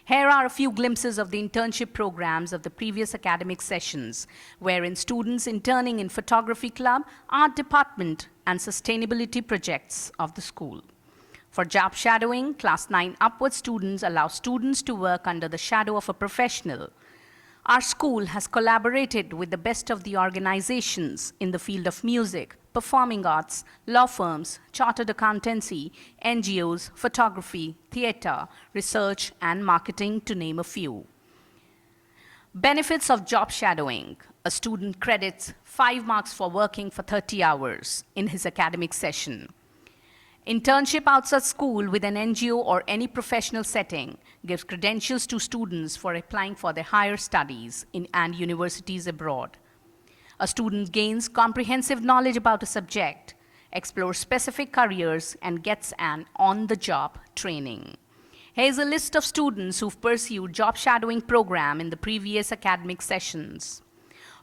Here are a few glimpses of the internship programs of the previous academic sessions, wherein students interning in photography club, art department, and sustainability projects of the school. For job shadowing, class 9 upward students allow students to work under the shadow of a professional. Our school has collaborated with the best of the organizations in the field of music, performing arts, law firms, chartered accountancy, NGOs, photography, theater, research, and marketing, to name a few. Benefits of job shadowing. A student credits 5 marks for working for 30 hours in his academic session. Internship outside school with an NGO or any professional setting gives credentials to students for applying for their higher studies and universities abroad. A student gains comprehensive knowledge about a subject, explores specific careers, and gets an on-the-job training. Here's a list of students who've pursued job shadowing program in the previous academic sessions.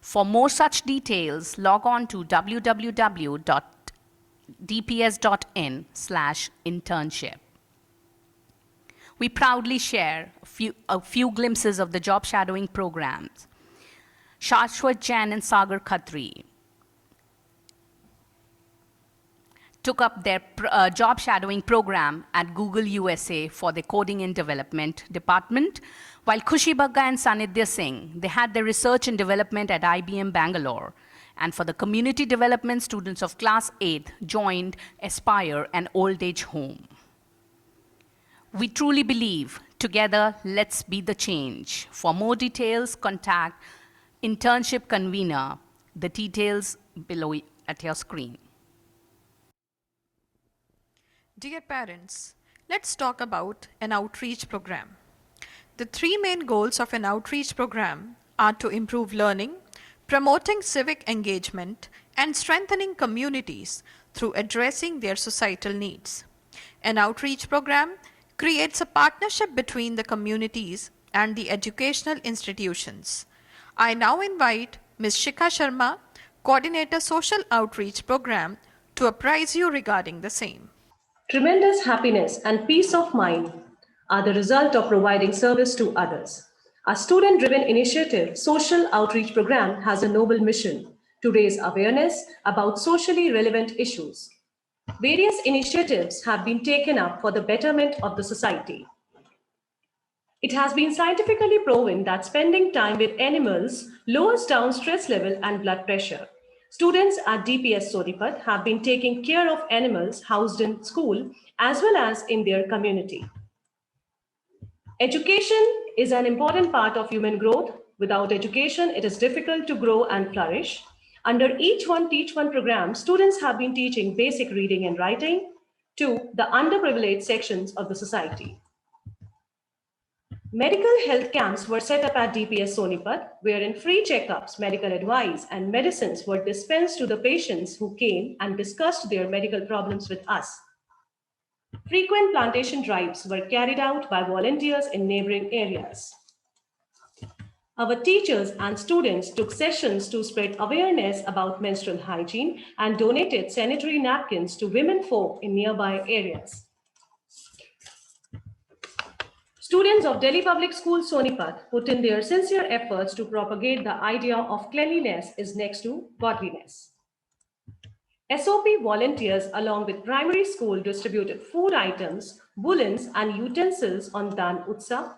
For more such details, log on to www.dps.in/internship. We proudly share a few glimpses of the job shadowing programs. Shashwat Jain and Sagar Khatri took up their job shadowing program at Google USA for the coding and development department, while Khushi Bagga and Sanidhya Singh, they had their research and development at IBM Bangalore. And for the community development, students of class 8 joined Aspire, an old age home. We truly believe Together, let's be the change. For more details, contact internship convener. The details below at your screen. Dear parents, let's talk about an outreach program. The three main goals of an outreach program are to improve learning, promoting civic engagement, and strengthening communities through addressing their societal needs. An outreach program creates a partnership between the communities and the educational institutions. I now invite Ms. Shikha Sharma, Coordinator Social Outreach Program, to apprise you regarding the same. Tremendous happiness and peace of mind are the result of providing service to others. Our student-driven initiative, Social Outreach Program, has a noble mission to raise awareness about socially relevant issues. Various initiatives have been taken up for the betterment of the society. It has been scientifically proven that spending time with animals lowers down stress level and blood pressure. Students at DPS Sonipat have been taking care of animals housed in school as well as in their community. Education is an important part of human growth. Without education, it is difficult to grow and flourish. Under Each One Teach One program, students have been teaching basic reading and writing to the underprivileged sections of the society. Medical health camps were set up at DPS Sonipat, wherein free checkups, medical advice, and medicines were dispensed to the patients who came and discussed their medical problems with us. Frequent plantation drives were carried out by volunteers in neighboring areas. Our teachers and students took sessions to spread awareness about menstrual hygiene and donated sanitary napkins to women folk in nearby areas. Students of Delhi Public School Sonipat put in their sincere efforts to propagate the idea of cleanliness is next to godliness. SOP volunteers along with primary school distributed food items, woolens and utensils on Dan Utsav.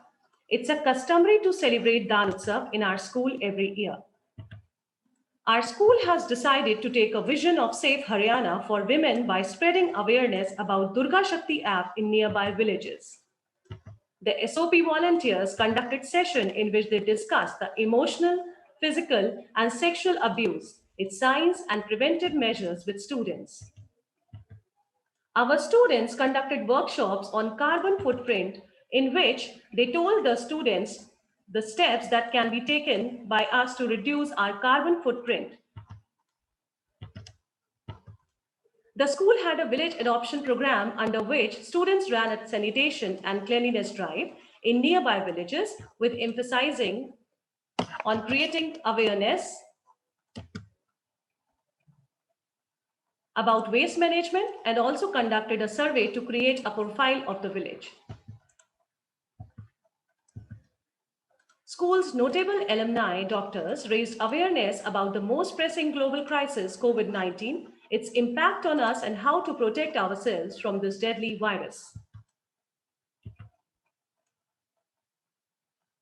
It's a customary to celebrate Dan Utsav in our school every year. Our school has decided to take a vision of Safe Haryana for women by spreading awareness about Durga Shakti app in nearby villages. The SOP volunteers conducted sessions in which they discussed the emotional, physical, and sexual abuse, its signs and preventive measures with students. Our students conducted workshops on carbon footprint in which they told the students the steps that can be taken by us to reduce our carbon footprint. The school had a village adoption program under which students ran a sanitation and cleanliness drive in nearby villages with emphasizing on creating awareness about waste management and also conducted a survey to create a profile of the village. School's notable alumni doctors raised awareness about the most pressing global crisis, COVID-19, its impact on us and how to protect ourselves from this deadly virus.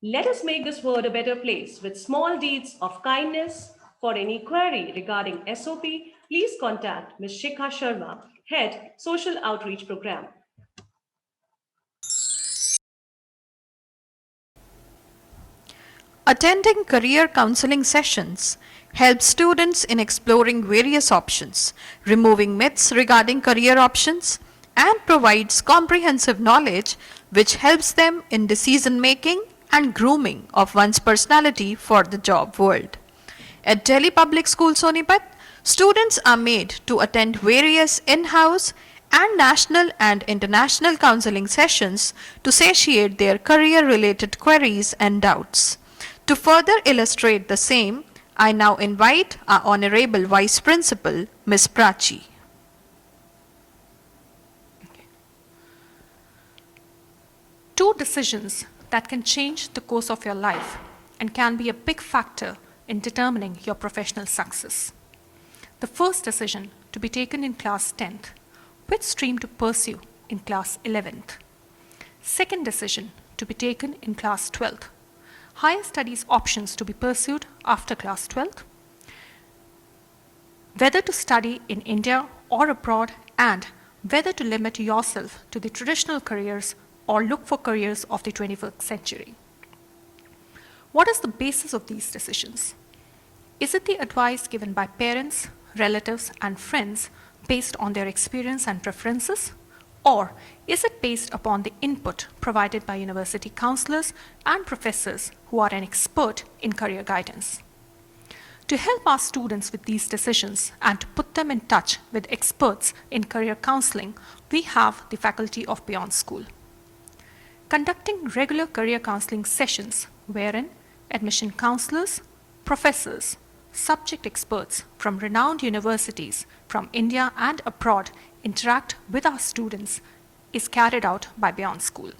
Let us make this world a better place with small deeds of kindness. For any query regarding SOP, please contact Ms. Shikha Sharma, Head Social Outreach Program. Attending career counseling sessions helps students in exploring various options, removing myths regarding career options, and provides comprehensive knowledge which helps them in decision making and grooming of one's personality for the job world. At Delhi Public School Sonipat, students are made to attend various in-house and national and international counseling sessions to satiate their career-related queries and doubts. To further illustrate the same, I now invite our Honorable Vice Principal, Ms. Prachi. Two decisions that can change the course of your life and can be a big factor in determining your professional success. The first decision to be taken in class 10th, which stream to pursue in class 11th. Second decision to be taken in class 12th, higher studies options to be pursued after class 12th, whether to study in India or abroad, and whether to limit yourself to the traditional careers or look for careers of the 21st century. What is the basis of these decisions? Is it the advice given by parents, relatives, and friends based on their experience and preferences? Or is it based upon the input provided by university counselors and professors who are an expert in career guidance? To help our students with these decisions and to put them in touch with experts in career counseling, we have the faculty of Beyond School. Conducting regular career counseling sessions wherein admission counselors, professors, subject experts from renowned universities from India and abroad interact with our students is carried out by Beyond School.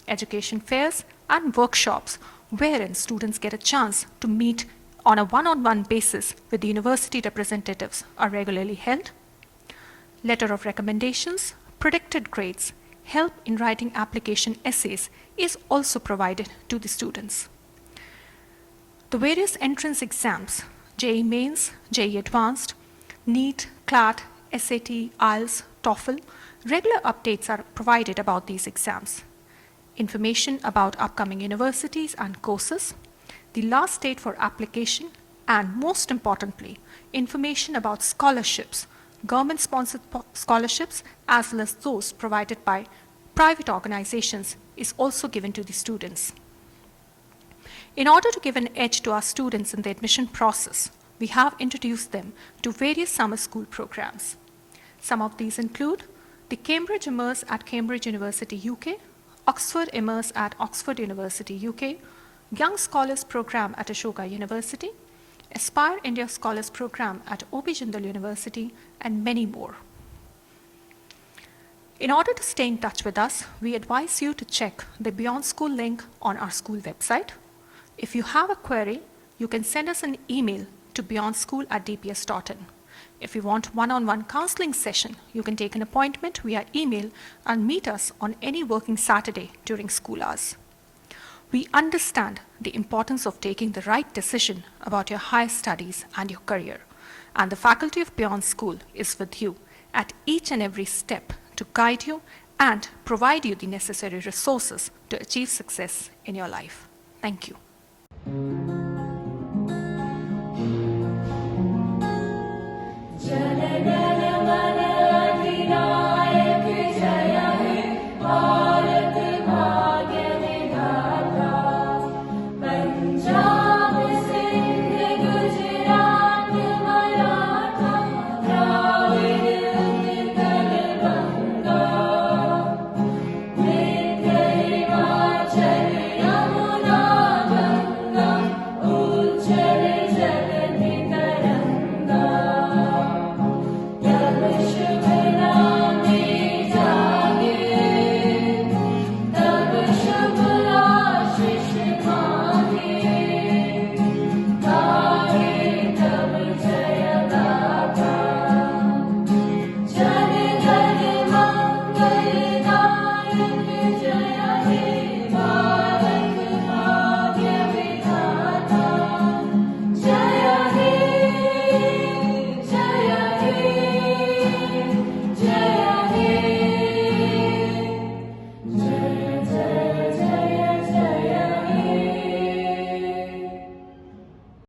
Education fairs and workshops wherein students get a chance to meet on a one-on-one basis with the university representatives are regularly held. Letter of recommendations, predicted grades, help in writing application essays is also provided to the students. The various entrance exams, JEE Mains, JEE Advanced, NEET, CLAT, SAT, IELTS, TOEFL, regular updates are provided about these exams. Information about upcoming universities and courses, the last date for application, and most importantly, information about scholarships, government-sponsored scholarships, as well as those provided by private organizations is also given to the students. In order to give an edge to our students in the admission process, we have introduced them to various summer school programs. Some of these include the Cambridge Immerse at Cambridge University, UK, Oxford Immerse at Oxford University, UK, Young Scholars Program at Ashoka University, Aspire India Scholars Program at OP Jindal University, and many more. In order to stay in touch with us, we advise you to check the Beyond School link on our school website. If you have a query, you can send us an email to beyondschool@dps.in. If you want one-on-one counseling session, you can take an appointment via email and meet us on any working Saturday during school hours. We understand the importance of taking the right decision about your higher studies and your career, and the faculty of Beyond School is with you at each and every step to guide you and provide you the necessary resources to achieve success in your life. Thank you.